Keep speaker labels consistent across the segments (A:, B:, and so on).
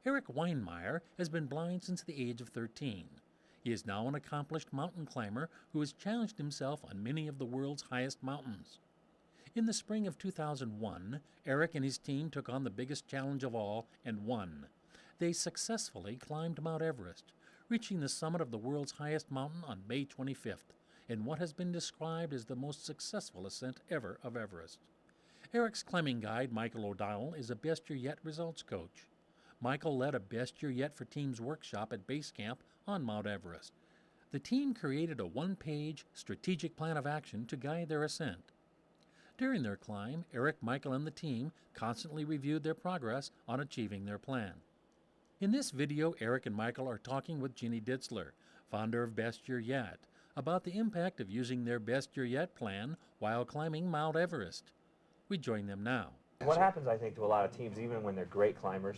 A: Erik Weihenmayer has been blind since the age of 13. He is now an accomplished mountain climber who has challenged himself on many of the world's highest mountains. In the spring of 2001, Erik and his team took on the biggest challenge of all and won. They successfully climbed Mount Everest, reaching the summit of the world's highest mountain on May 25th, in what has been described as the most successful ascent ever of Everest. Erik's climbing guide, Michael O'Dowell, is a Best Year Yet results coach. Michael led a Best Year Yet for Teams workshop at base camp on Mount Everest. The team created a one-page strategic plan of action to guide their ascent. During their climb, Erik, Michael, and the team constantly reviewed their progress on achieving their plan. In this video, Erik and Michael are talking with Ginny Ditzler, founder of Best Year Yet, about the impact of using their Best Year Yet plan while climbing Mount Everest. We join them now.
B: What happens, I think, to a lot of teams, even when they're great climbers,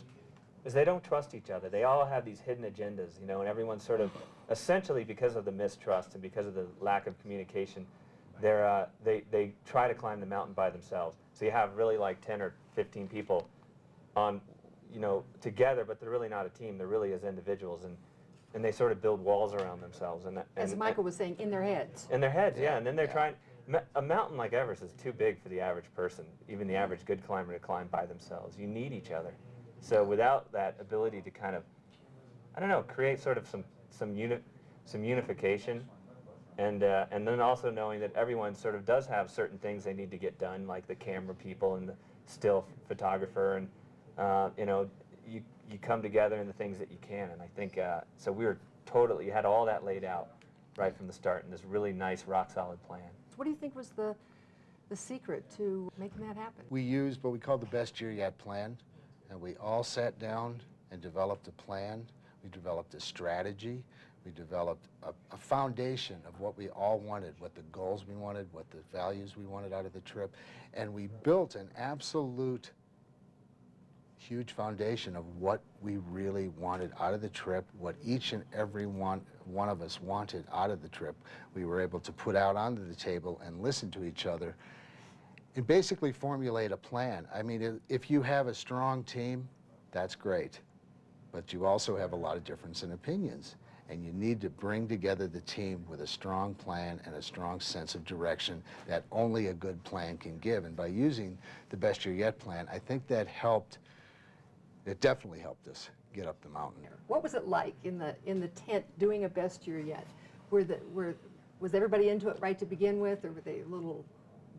B: is they don't trust each other. They all have these hidden agendas, and everyone's sort of, essentially because of the mistrust and because of the lack of communication, they try to climb the mountain by themselves. So you have really like 10 or 15 people on, together, but they're really not a team. They're really as individuals, and they sort of build walls around themselves.
C: As Michael was saying, in their heads.
B: In their heads, yeah. And then they're trying. A mountain like Everest is too big for the average person, even the average good climber, to climb by themselves. You need each other. So without that ability to kind of, create sort of some unification, and then also knowing that everyone sort of does have certain things they need to get done, like the camera people and the still photographer, and you come together in the things that you can. And I think so. You had all that laid out right from the start in this really nice rock solid plan.
C: What do you think was the secret to making that happen?
D: We used what we called the Best Year Yet plan, and we all sat down and developed a plan. We developed a strategy. We developed a foundation of what we all wanted, what the goals we wanted, what the values we wanted out of the trip, and we built an absolute huge foundation of what we really wanted out of the trip, what each and every one of us wanted out of the trip. We were able to put out onto the table and listen to each other and basically formulate a plan. I mean, if you have a strong team, that's great, but you also have a lot of difference in opinions, and you need to bring together the team with a strong plan and a strong sense of direction that only a good plan can give. And by using the Best Year Yet plan, I think that helped. It definitely helped us get up the mountain.
C: What was it like in the tent doing a Best Year Yet? Was everybody into it right to begin with, or were they a little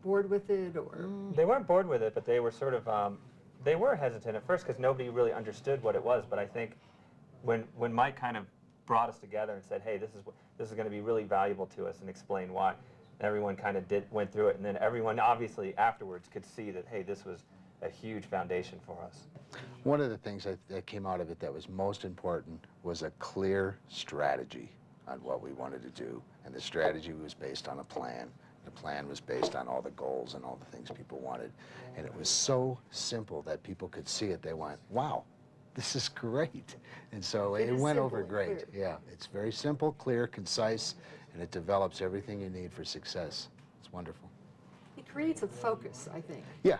C: bored with it? Or
B: They weren't bored with it, but they were sort of they were hesitant at first because nobody really understood what it was. But I think when Mike kind of brought us together and said, "Hey, this is going to be really valuable to us," and explained why, everyone kind of went through it, and then everyone obviously afterwards could see that, hey, this was a huge foundation for us.
D: One of the things that came out of it that was most important was a clear strategy on what we wanted to do, and the strategy was based on a plan. The plan was based on all the goals and all the things people wanted, and it was so simple that people could see it. They went, "Wow, this is great." And so it went over great. Yeah, it's very simple, clear, concise, and it develops everything you need for success. It's wonderful.
C: it creates a focus, I think.
D: Yeah.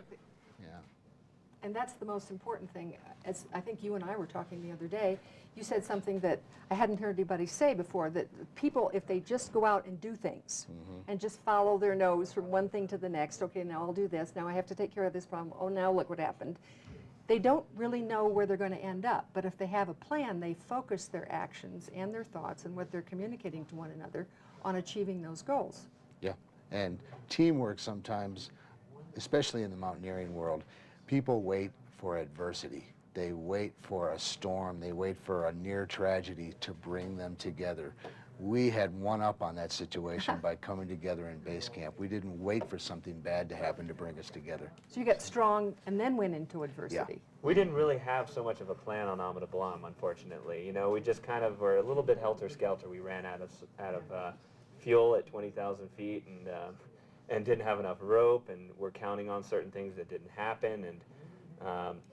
C: And that's the most important thing. As I think you and I were talking the other day, you said something that I hadn't heard anybody say before, that people, if they just go out and do things and just follow their nose from one thing to the next, okay, now I'll do this, now I have to take care of this problem, oh, now look what happened. They don't really know where they're going to end up, but if they have a plan, they focus their actions and their thoughts and what they're communicating to one another on achieving those goals.
D: Yeah, and teamwork sometimes, especially in the mountaineering world, people wait for adversity. They wait for a storm. They wait for a near tragedy to bring them together. We had one up on that situation by coming together in base camp. We didn't wait for something bad to happen to bring us together.
C: So you got strong and then went into adversity.
D: Yeah.
B: We didn't really have so much of a plan on Amida Blam, unfortunately. We just kind of were a little bit helter-skelter. We ran out of fuel at 20,000 feet and didn't have enough rope, and we're counting on certain things that didn't happen,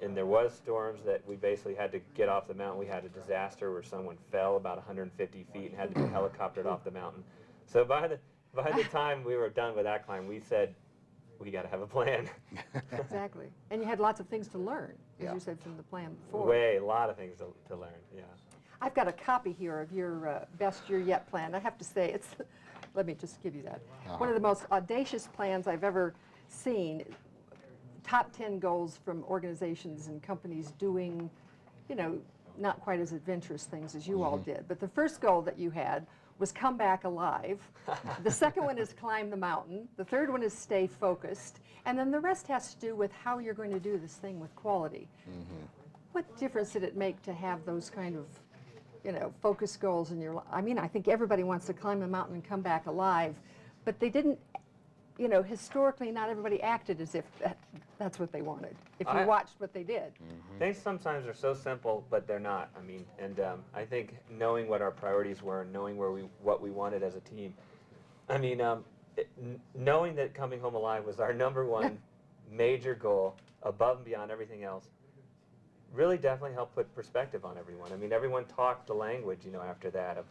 B: and there was storms that we basically had to get off the mountain. We had a disaster where someone fell about 150 feet and had to be helicoptered off the mountain. So by the time we were done with that climb, we said, we got to have a plan.
C: Exactly. And you had lots of things to learn. as
D: Yeah.
C: you said from the plan before.
B: A lot of things to learn, yeah.
C: I've got a copy here of your best year yet plan. I have to say, it's, let me just give you that. One of the most audacious plans I've ever seen. Top 10 goals from organizations and companies doing, you know, not quite as adventurous things as you all did. But the first goal that you had was come back alive. The second one is climb the mountain. The third one is stay focused. And then the rest has to do with how you're going to do this thing with quality. What difference did it make to have those kind of, you know, focus goals in your life? I mean, I think everybody wants to climb the mountain and come back alive, but they didn't, you know, historically not everybody acted as if that's what they wanted, if you watched what they did.
B: Things sometimes are so simple, but they're not. I mean, and I think knowing what our priorities were, and knowing what we wanted as a team. I mean, knowing that coming home alive was our #1 major goal, above and beyond everything else, really definitely helped put perspective on everyone. I mean, everyone talked the language, you know, after that of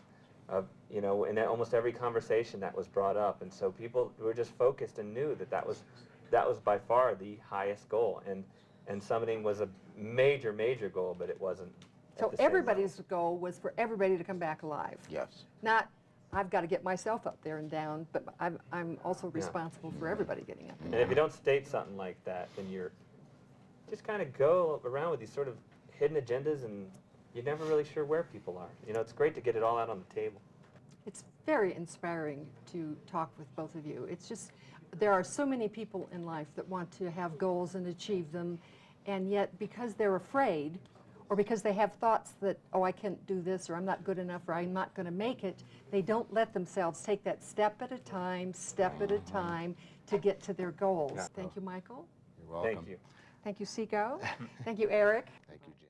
B: you know, in almost every conversation that was brought up, and so people were just focused and knew that was by far the highest goal, and summiting was a major goal, but it wasn't.
C: So everybody's goal was for everybody to come back alive.
D: Yes.
C: Not, I've got to get myself up there and down, but I'm also responsible for everybody getting up
B: And if you don't state something like that, then you're just kind of go around with these sort of hidden agendas, and you're never really sure where people are. You know, it's great to get it all out on the table.
C: It's very inspiring to talk with both of you. It's just, there are so many people in life that want to have goals and achieve them, and yet because they're afraid, or because they have thoughts that, oh, I can't do this, or I'm not good enough, or I'm not going to make it, they don't let themselves take that step at a time to get to their goals.
B: Yeah.
C: Thank you, Michael.
D: You're welcome.
B: Thank you.
C: Thank you, Seiko. Thank you, Eric.
D: Thank you, Jane.